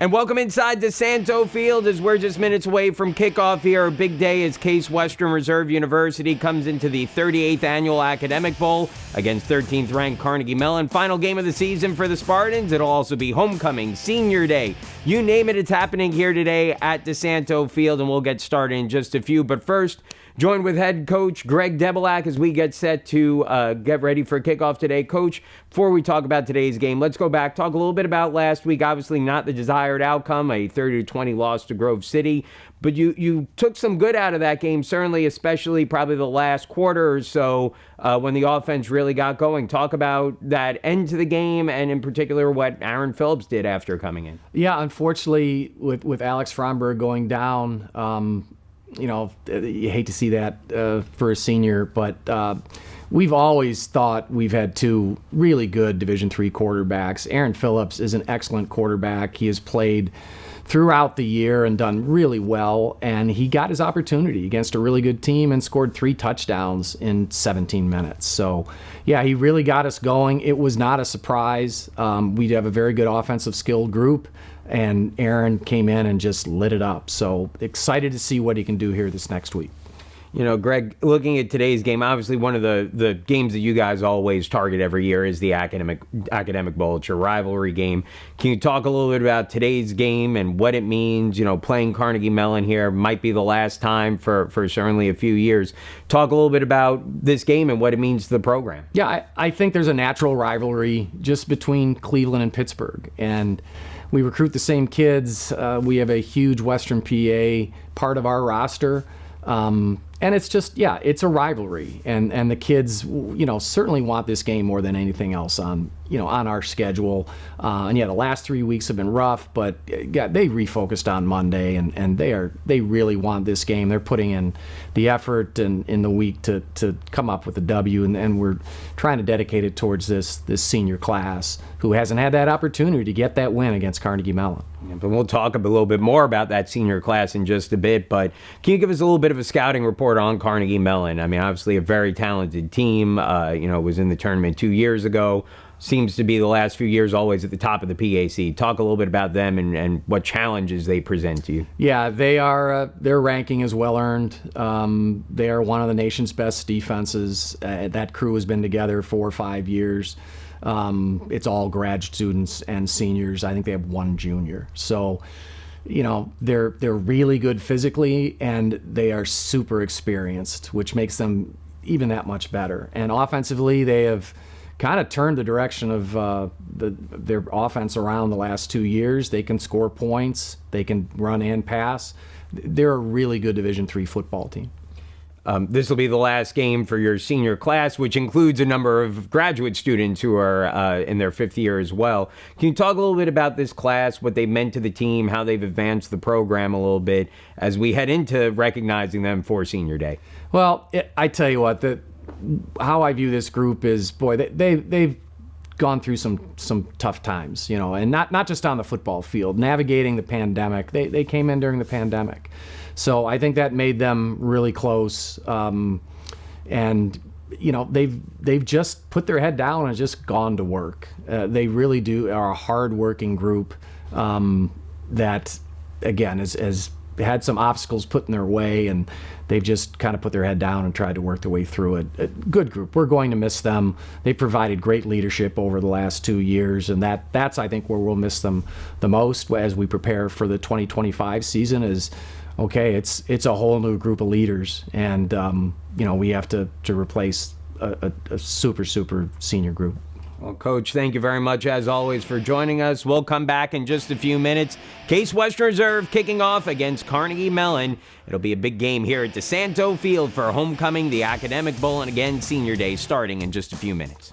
And welcome inside DeSanto Field as we're just minutes away from kickoff here. A big day as Case Western Reserve University comes into the 38th Annual Academic Bowl against 13th ranked Carnegie Mellon. Final game of the season for the Spartans. It'll also be homecoming, senior day. You name it, it's happening here today at DeSanto Field, and we'll get started in just a few. But first, joined with head coach Greg Debeljak as we get set to get ready for kickoff today. Coach, before we talk about today's game, let's go back, talk a little bit about last week. Obviously not the desired outcome, a 30-20 loss to Grove City. But you took some good out of that game, certainly, especially probably the last quarter or so when the offense really got going. Talk about that end to the game and in particular what Aaron Phillips did after coming in. Yeah, unfortunately, with Alex Fromberg going down, you hate to see that for a senior, but we've always thought we've had two really good Division III quarterbacks. Aaron Phillips is an excellent quarterback. He has played throughout the year and done really well, and he got his opportunity against a really good team and scored 3 touchdowns in 17 minutes. So, yeah, he really got us going. It was not a surprise. We have a very good offensive skilled group, and Aaron came in and just lit it up. So excited to see what he can do here this next week. You know, Greg, looking at today's game, obviously one of the games that you guys always target every year is the academic bowl. It's your rivalry game. Can you talk a little bit about today's game and what it means? You know, playing Carnegie Mellon here might be the last time for certainly a few years. Talk a little bit about this game and what it means to the program. Yeah, I think there's a natural rivalry just between Cleveland and Pittsburgh. And we recruit the same kids. We have a huge Western PA part of our roster. And it's just, yeah, it's a rivalry. And the kids, certainly want this game more than anything else on our schedule. And yeah, the last 3 weeks have been rough, but yeah, they refocused on Monday and they really want this game. They're putting in the effort in the week to come up with a W, and we're trying to dedicate it towards this senior class who hasn't had that opportunity to get that win against Carnegie Mellon. Yeah, but we'll talk a little bit more about that senior class in just a bit, but can you give us a little bit of a scouting report on Carnegie Mellon? I mean, obviously a very talented team, was in the tournament 2 years ago. Seems to be the last few years always at the top of the PAC. Talk a little bit about them and what challenges they present to you. Yeah, they are. Their ranking is well earned. They are one of the nation's best defenses. That crew has been together 4 or 5 years. It's all grad students and seniors. I think they have 1 junior. So, they're really good physically, and they are super experienced, which makes them even that much better. And offensively, they have kind of turned the direction of their offense around the last 2 years. They can score points. They can run and pass. They're a really good Division III football team. This will be the last game for your senior class, which includes a number of graduate students who are in their 5th year as well. Can you talk a little bit about this class, what they meant to the team, how they've advanced the program a little bit as we head into recognizing them for Senior Day? Well, I tell you what, how I view this group is, boy, they've gone through some tough times, and not just on the football field, navigating the pandemic. They came in during the pandemic. So I think that made them really close, and they've just put their head down and just gone to work. They really are a hard-working group that, again, has had some obstacles put in their way, and they've just kind of put their head down and tried to work their way through it. A good group. We're going to miss them. They provided great leadership over the last 2 years, and that's I think where we'll miss them the most as we prepare for the 2025 season. Is okay, it's a whole new group of leaders, and we have to replace a super senior group. Well, Coach, thank you very much, as always, for joining us. We'll come back in just a few minutes. Case Western Reserve kicking off against Carnegie Mellon. It'll be a big game here at DeSanto Field for homecoming, the Academic Bowl, and again, Senior Day starting in just a few minutes.